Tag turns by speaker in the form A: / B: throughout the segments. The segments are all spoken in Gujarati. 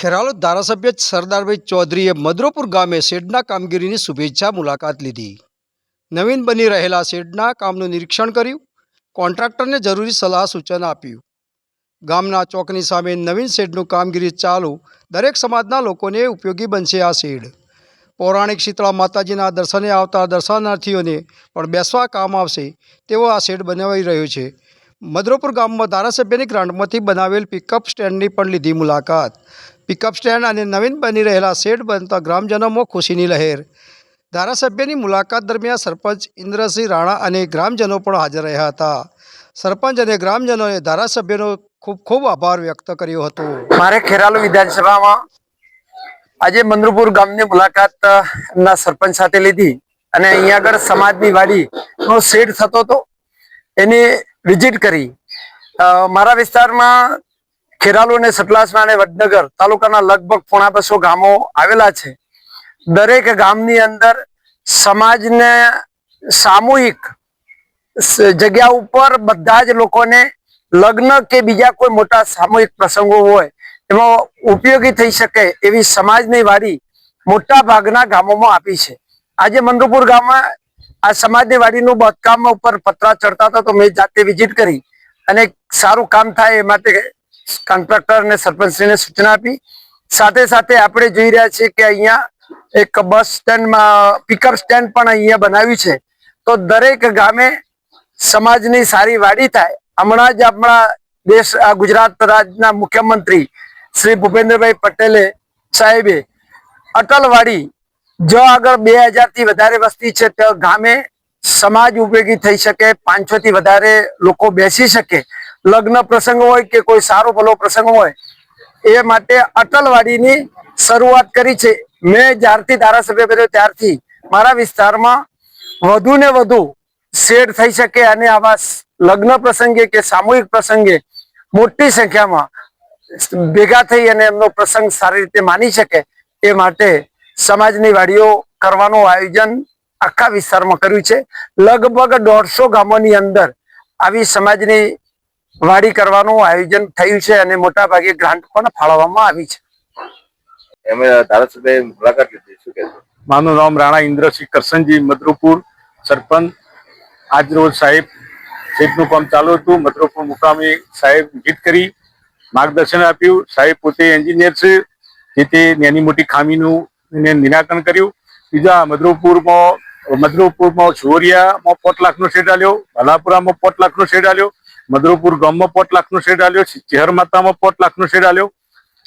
A: ખેરાલુ ધારાસભ્ય સરદારભાઈ ચૌધરીએ મદરોપુર ગામે શેડના કામગીરીની શુભેચ્છા મુલાકાત લીધી. નવીન બની રહેલા શેડના કામનું નિરીક્ષણ કર્યું. કોન્ટ્રાક્ટરને જરૂરી સલાહ સૂચન આપ્યું. ગામના ચોકની સામે નવીન શેડનું કામગીરી ચાલુ. દરેક સમાજના લોકોને ઉપયોગી બનશે આ શેડ. પૌરાણિક શીતળા માતાજીના દર્શને આવતા દર્શનાર્થીઓને પણ બેસવા કામ આવશે તેવો આ શેડ બનાવાઈ રહ્યો છે. મદરોપુર ગામમાં ધારાસભ્યની ગ્રાન્ટમાંથી બનાવેલ પિકઅપ સ્ટેન્ડની પણ લીધી મુલાકાત. પિકઅપ સ્ટેન્ડ અને નવીન બની રહેલા શેડ બનતા ગ્રામજનોમાં ખુશીની લહેર. ધારાસભ્યની મુલાકાત દરમિયાન સરપંચ ઇન્દ્રસિંહ રાણા અને ગ્રામજનો પણ હાજર રહ્યા હતા. સરપંચ અને ગ્રામજનોએ ધારાસભ્યનો ખૂબ ખૂબ આભાર વ્યક્ત કર્યો હતો.
B: મારે ખેરાલુ વિધાનસભામાં આજે મદરોપુર ગામની મુલાકાત ના સરપંચ સાથે લીધી અને અહીંયા આગળ સમાજની વાડીનો શેડ થતો હતો એની વિઝિટ કરી. મારા વિસ્તારમાં ખેરાલુ અને સતલાસણા અને વડનગર તાલુકાના લગભગ 250 ગામો આવેલા છે. દરેક ગામની અંદર સમાજને સામૂહિક જગ્યા ઉપર બધા જ લોકોને લગ્ન કે બીજા કોઈ મોટા સામૂહિક પ્રસંગો હોય એમાં ઉપયોગી થઈ શકે એવી સમાજની વાડી મોટા ભાગના ગામોમાં આપી છે. આજે મદરોપુર ગામમાં આ સમાજની વાડીનું બાંધકામ ઉપર પતરા ચડતા હતા તો મેં જાતે વિઝિટ કરી અને સારું કામ થાય એ માટે કોન્ટ્રાક્ટર અને સરપંચશ્રીને સૂચના આપી. સાથે સાથે આપણે જોઈ રહ્યા છીએ કે અહીંયા એક બસ સ્ટેન્ડમાં પિકઅપ સ્ટેન્ડ પણ અહીંયા બનાવ્યું છે. તો દરેક ગામે સમાજની સારી વાડી થાય. હમણાં જ આપણા ગુજરાત રાજ્યના મુખ્યમંત્રી શ્રી ભૂપેન્દ્રભાઈ પટેલે સાહેબે અટલવાડી જો આગળ 2000 થી વધારે વસ્તી છે તો ગામે સમાજ ઉપયોગી થઈ શકે, 500 થી વધારે લોકો બેસી શકે, લગ્ન પ્રસંગ હોય કે કોઈ સારો ભલો પ્રસંગ હોય એ માટે અટલવાડીની શરૂઆત કરી છે. મેં જ્યારથી ધારાસભ્ય બન્યો ત્યારથી મારા વિસ્તારમાં વધુ ને વધુ શેડ થઈ શકે અને આવા લગ્ન પ્રસંગે કે સામૂહિક પ્રસંગે મોટી સંખ્યામાં ભેગા થઈ અને એમનો પ્રસંગ સારી રીતે માની શકે એ માટે સમાજની વાડીઓ કરવાનું આયોજન આખા વિસ્તારમાં કર્યું છે. લગભગ 150 ગામોની અંદર આવી સમાજની વાડી કરવાનું આયોજન થયું છે અને મોટા ભાગે ગ્રાન્ટ પણ ફાળવવામાં આવી છે.
C: મારું નામ રાણા ઇન્દ્રસિંહ કરસનજી, મદરોપુર સરપંચ. આજ રોજ સાહેબ શેડનું કામ ચાલુ હતું. મદરોપુર મુકામે સાહેબ વિઝિટ કરી માર્ગદર્શન આપ્યું. સાહેબ પોતે એન્જિનિયર છે, જેથી નાની મોટી ખામીનું નિરાકરણ કર્યું. બીજા મદરોપુરમાં સુવરિયામાં 5 લાખનો શેડ આલ્યો, ભલાપુરામાં 5 લાખનો શેડ આલ્યો, મદરોપુર ગામમાં 5 લાખનો શેડ આલ્યો, ચેહર માતામાં 5 લાખનો શેડ આલ્યો,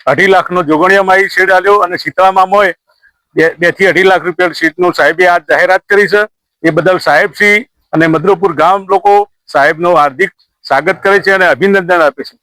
C: 2.5 લાખનો જોગણિયામાં શેડ આલ્યો અને શીતળામાં 2 થી 2.5 લાખ રૂપિયા શેડનું સાહેબે આ જાહેરાત કરી છે. એ બદલ સાહેબ શ્રી અને મદરોપુર ગામ લોકો સાહેબનો હાર્દિક સ્વાગત કરે છે અને અભિનંદન આપે છે.